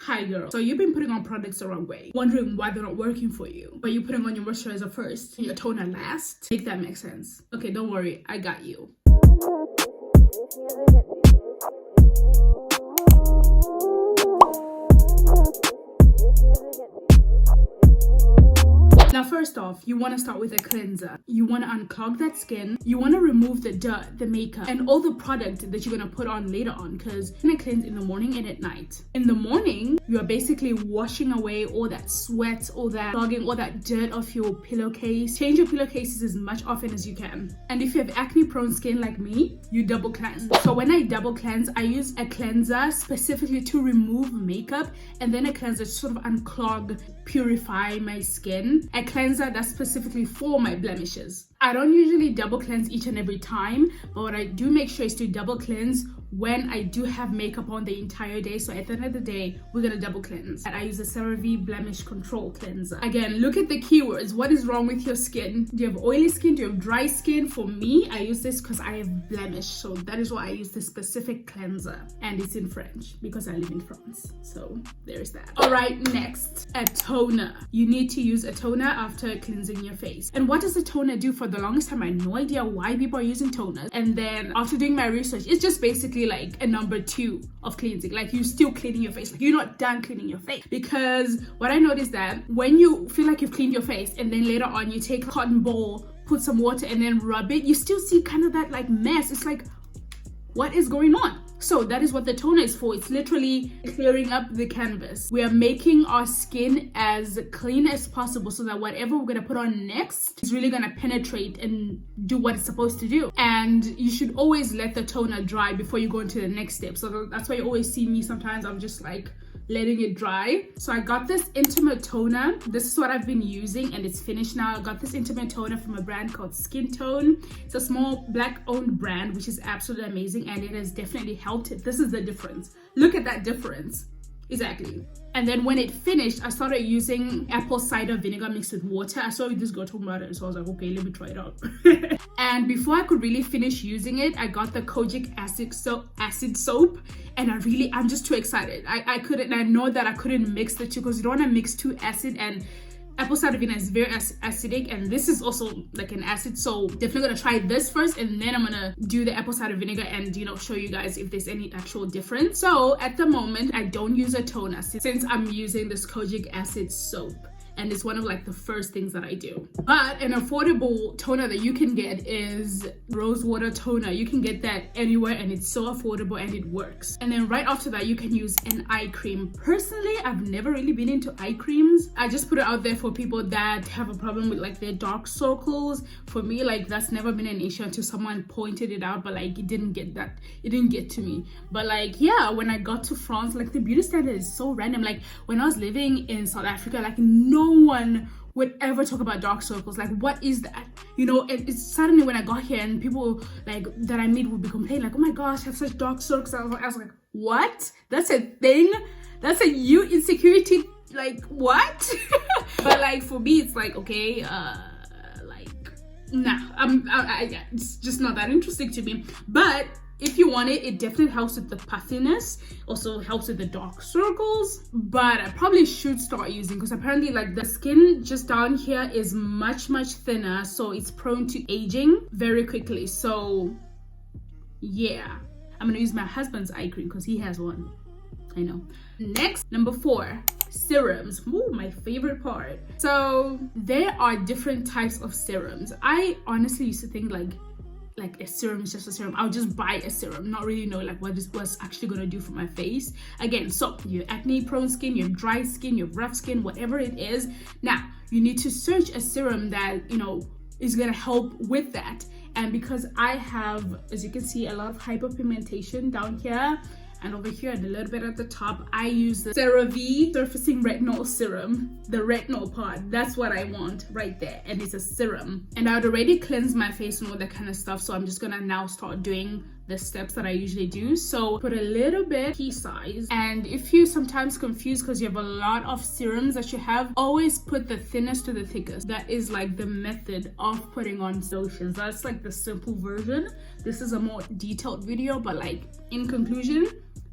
Hi girl, so you've been putting on products the wrong way, wondering why they're not working for you, but you're putting on your moisturizer first and your toner last. Make that make sense? Okay, don't worry, I got you. Now first off, you want to start with a cleanser. You want to unclog that skin. You want to remove the dirt, the makeup, and all the product that you're going to put on later on, because you're going to cleanse in the morning and at night. In the morning, you are basically washing away all that sweat, all that clogging, all that dirt off your pillowcase. Change your pillowcases as much often as you can. And if you have acne prone skin like me, you double cleanse. So when I double cleanse, I use a cleanser specifically to remove makeup, and then a cleanser to sort of unclog, purify my skin. A cleanser that's specifically for my blemishes. I don't usually double cleanse each and every time, but what I do make sure is to double cleanse when I do have makeup on the entire day. So at the end of the day, we're gonna double cleanse. And I use a CeraVe Blemish Control Cleanser. Again, look at the keywords. What is wrong with your skin? Do you have oily skin? Do you have dry skin? For me, I use this because I have blemish. So that is why I use this specific cleanser. And it's in French because I live in France. So there's that. All right, next, a toner. You need to use a toner after cleansing your face. And what does a toner do? For the longest time, I had no idea why people are using toners. And then after doing my research, it's just basically like a number 2 of cleansing. Like, you're still cleaning your face, like you're not done cleaning your face. Because what I noticed that when you feel like you've cleaned your face and then later on you take a cotton ball, put some water and then rub it, you still see kind of that like mess. It's like, what is going on? So that is what the toner is for. It's literally clearing up the canvas. We are making our skin as clean as possible so that whatever we're gonna put on next is really gonna penetrate and do what it's supposed to do. And you should always let the toner dry before you go into the next step. So that's why you always see me sometimes, I'm just like letting it dry. So I got this intimate toner. This is what I've been using and it's finished now. I got this intimate toner from a brand called Skin Tone. It's a small black owned brand, which is absolutely amazing, and it has definitely helped it. This is the difference. Look at that difference. Exactly. And then when it finished, I started using apple cider vinegar mixed with water. I saw this girl talking about it, so I was like, okay, let me try it out. And before I could really finish using it, I got the kojic acid soap, and I'm just too excited. I know that I couldn't mix the two because you don't want to mix too acid, and apple cider vinegar is very acidic, and this is also like an acid, so definitely gonna try this first and then I'm gonna do the apple cider vinegar and show you guys if there's any actual difference. So at the moment I don't use a toner since I'm using this kojic acid soap, and it's one of like the first things that I do. But an affordable toner that you can get is rose water toner. You can get that anywhere and it's so affordable and it works. And then right after that you can use an eye cream. Personally, I've never really been into eye creams. I just put it out there for people that have a problem with like their dark circles. For me, like that's never been an issue until someone pointed it out, but like it didn't get to me. But like, yeah, when I got to France, like the beauty standard is so random. Like when I was living in South Africa, like no one would ever talk about dark circles. Like, what is that? It's suddenly when I got here and people like that I meet would be complaining like, oh my gosh, I have such dark circles. I was like, what? That's a thing? That's a you insecurity? Like, what? But like for me, it's like, okay, it's just not that interesting to me. But if you want it, it definitely helps with the puffiness, also helps with the dark circles. But I probably should start using, because apparently like the skin just down here is much thinner, so it's prone to aging very quickly. So yeah, I'm gonna use my husband's eye cream because he has one. I know. Next, number 4, serums. Ooh, my favorite part. So there are different types of serums. I honestly used to think like a serum is just a serum. I'll just buy a serum, not really know like what this was actually gonna do for my face. Again, so you have acne prone skin, you have dry skin, you have rough skin, whatever it is. Now you need to search a serum that is gonna help with that. And because I have, as you can see, a lot of hyperpigmentation down here and over here and a little bit at the top, I use the CeraVe Surfacing Retinol Serum. The retinol part, that's what I want right there, and it's a serum. And I would already cleansed my face and all that kind of stuff, so I'm just gonna now start doing the steps that I usually do. So put a little bit pea size, and if you sometimes confused because you have a lot of serums that you have, always put the thinnest to the thickest. That is like the method of putting on lotions. That's like the simple version. This is a more detailed video, but like in conclusion,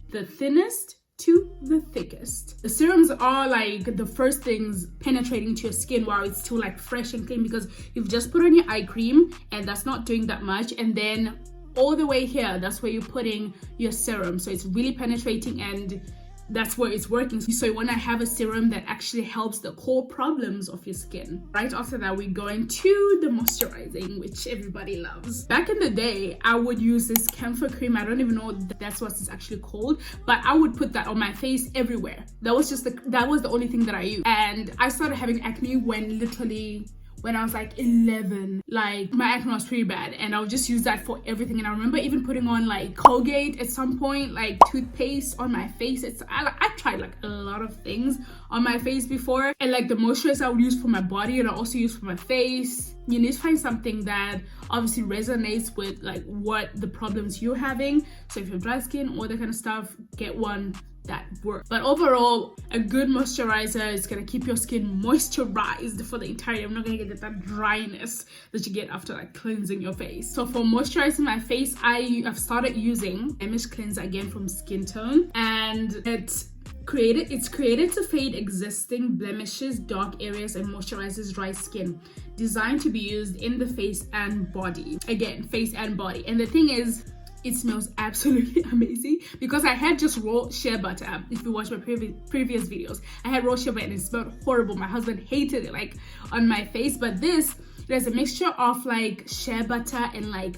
the thinnest to the thickest. The serums are like the first things penetrating to your skin while it's still like fresh and clean, because you've just put on your eye cream and that's not doing that much, and then all the way here, that's where you're putting your serum, so it's really penetrating and that's where it's working. So you want to have a serum that actually helps the core problems of your skin. Right after that, we're going to the moisturizing, which everybody loves. Back in the day, I would use this camphor cream. I don't even know that's what it's actually called, but I would put that on my face everywhere. That was the only thing that I used. And I started having acne when I was like 11. Like, my acne was pretty bad and I would just use that for everything. And I remember even putting on like Colgate at some point, like toothpaste on my face. I tried like a lot of things on my face before, and like the moisturizer I would use for my body and I also use for my face. You need to find something that obviously resonates with like what the problems you're having. So if you have dry skin, all that kind of stuff, get one that works. But overall, a good moisturizer is gonna keep your skin moisturized for the entire day. I'm not gonna get that dryness that you get after like cleansing your face. So for moisturizing my face, I've started using Blemish Cleanser again from Skin Tone, and it's created to fade existing blemishes, dark areas, and moisturizes dry skin. Designed to be used in the face and body. Again, face and body. And the thing is, it smells absolutely amazing, because I had just raw shea butter. If you watch my previous videos, I had raw shea butter and it smelled horrible. My husband hated it like on my face, but there's a mixture of like shea butter and like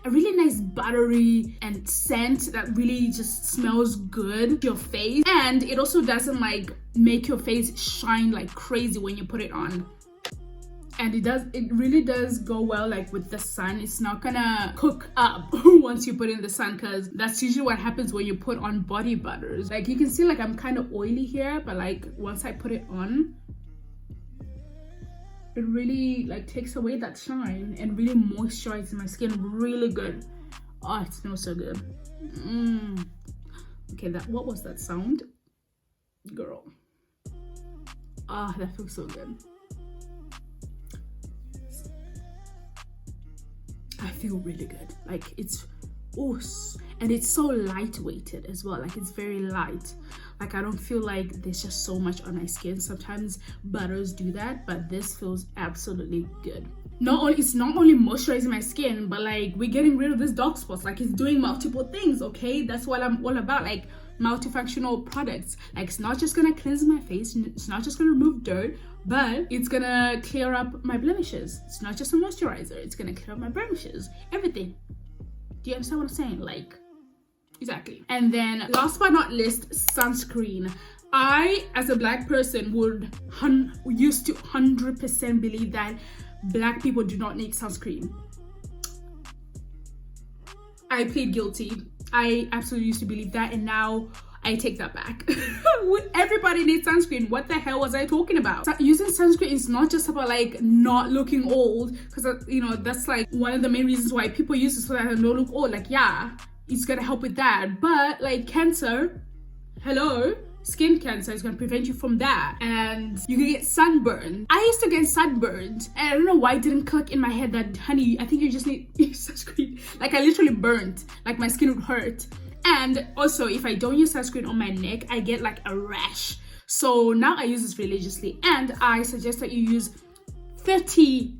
a really nice buttery and scent that really just smells good to your face, and it also doesn't like make your face shine like crazy when you put it on. And it really does go well like with the sun. It's not gonna cook up once you put it in the sun, because that's usually what happens when you put on body butters. Like, you can see like I'm kind of oily here, but like once I put it on, it really like takes away that shine and really moisturizes my skin really good. Oh, it smells so good. Okay, what was that sound, girl? Ah, that feels so good. I feel really good. Like, it's and it's so lightweighted as well. Like, it's very light. Like, I don't feel like there's just so much on my skin. Sometimes butters do that, but this feels absolutely good. It's not only moisturizing my skin, but like we're getting rid of this dark spots. Like, it's doing multiple things. Okay, that's what I'm all about. Like, multifunctional products. Like, it's not just gonna cleanse my face, it's not just gonna remove dirt, but it's gonna clear up my blemishes. It's not just a moisturizer, it's gonna clear up my blemishes, everything. Do you understand what I'm saying? Like, exactly. And then last but not least, sunscreen. I, as a black person, used to 100% believe that black people do not need sunscreen. I plead guilty. I absolutely used to believe that, and now I take that back. Everybody needs sunscreen. What the hell was I talking about? Using sunscreen is not just about like not looking old, because you know that's like one of the main reasons why people use it, so that they don't look old. Like, yeah, it's gonna help with that, but like cancer, hello, skin cancer is going to prevent you from that, and you can get sunburned. I used to get sunburned, and I don't know why it didn't click in my head that, honey, I think you just need sunscreen. Like, I literally burnt, like my skin would hurt. And also, if I don't use sunscreen on my neck, I get like a rash. So now I use this religiously, and I suggest that you use 30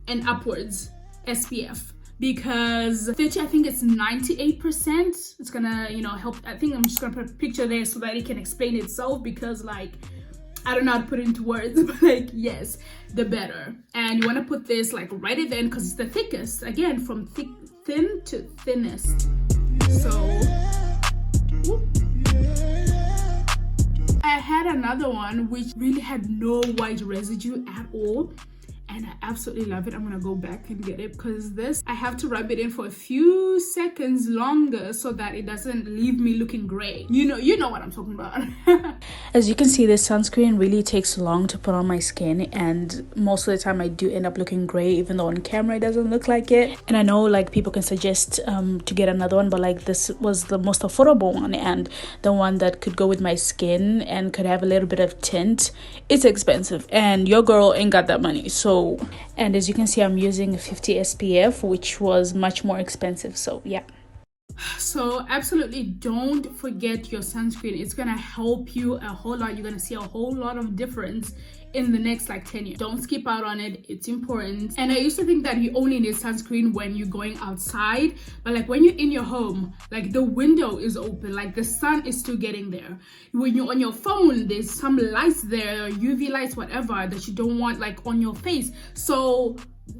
and upwards SPF. Because 30, I think it's 98%. It's gonna, you know, help. I think I'm just gonna put a picture there so that it can explain itself, because like, I don't know how to put it into words, but like, yes, the better. And you want to put this like right at the end, because it's the thickest, again, from thin to thinnest. So I had another one which really had no white residue at all, and I absolutely love it. I'm gonna go back and get it, because this, I have to rub it in for a few seconds longer so that it doesn't leave me looking gray. You know what I'm talking about. As you can see, this sunscreen really takes long to put on my skin, and most of the time I do end up looking gray, even though on camera it doesn't look like it. And I know like people can suggest to get another one, but like this was the most affordable one and the one that could go with my skin and could have a little bit of tint. It's expensive, and your girl ain't got that money. So, and as you can see, I'm using 50 SPF, which was much more expensive. So yeah. So absolutely don't forget your sunscreen. It's gonna help you a whole lot. You're gonna see a whole lot of difference in the next like 10 years. Don't skip out on it. It's important. And I used to think that you only need sunscreen when you're going outside, but like when you're in your home, like the window is open, like the sun is still getting there. When you're on your phone, there's some lights there, UV lights, whatever, that you don't want like on your face. So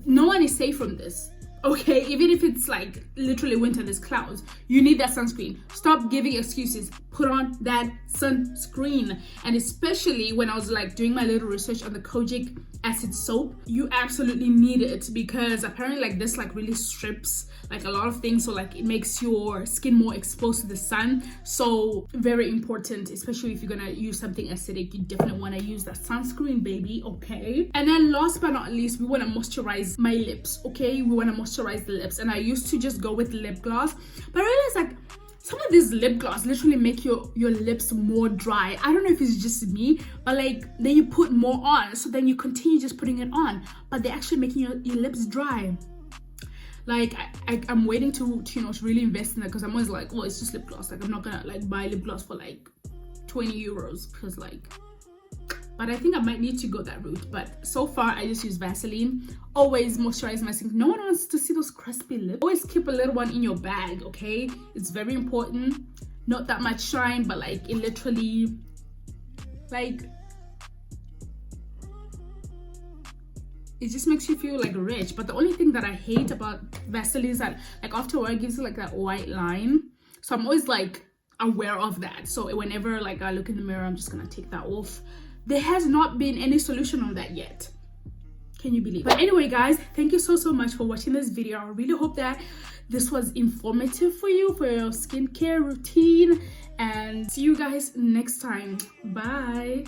no one is safe from this. Okay, even if it's like literally winter, there's clouds, you need that sunscreen. Stop giving excuses. Put on that sunscreen. And especially when I was like doing my little research on the kojic acid soap, you absolutely need it, because apparently like this like really strips like a lot of things, so like it makes your skin more exposed to the sun. So very important, especially if you're gonna use something acidic, you definitely want to use that sunscreen, baby. Okay, and then last but not least, we want to moisturize my lips. Okay, we want to moisturize the lips, and I used to just go with lip gloss, but I realized like some of these lip gloss literally make your lips more dry. I don't know if it's just me, but like then you put more on, so then you continue just putting it on, but they're actually making your lips dry. Like I'm waiting to you know, to really invest in that, because I'm always like, well, it's just lip gloss, like I'm not gonna like buy lip gloss for like 20 euros, because like, but I think I might need to go that route. But so far I just use Vaseline. Always moisturize my skin. No one wants to see those crispy lips. Always keep a little one in your bag, okay? It's very important. Not that much shine, but like it literally like it just makes you feel like rich. But the only thing that I hate about Vaseline is that like after a while it gives you like that white line. So I'm always like aware of that. So whenever like I look in the mirror, I'm just gonna take that off. There has not been any solution on that yet. Can you believe? But anyway guys, thank you so much for watching this video. I really hope that this was informative for you, for your skincare routine, and see you guys next time. Bye.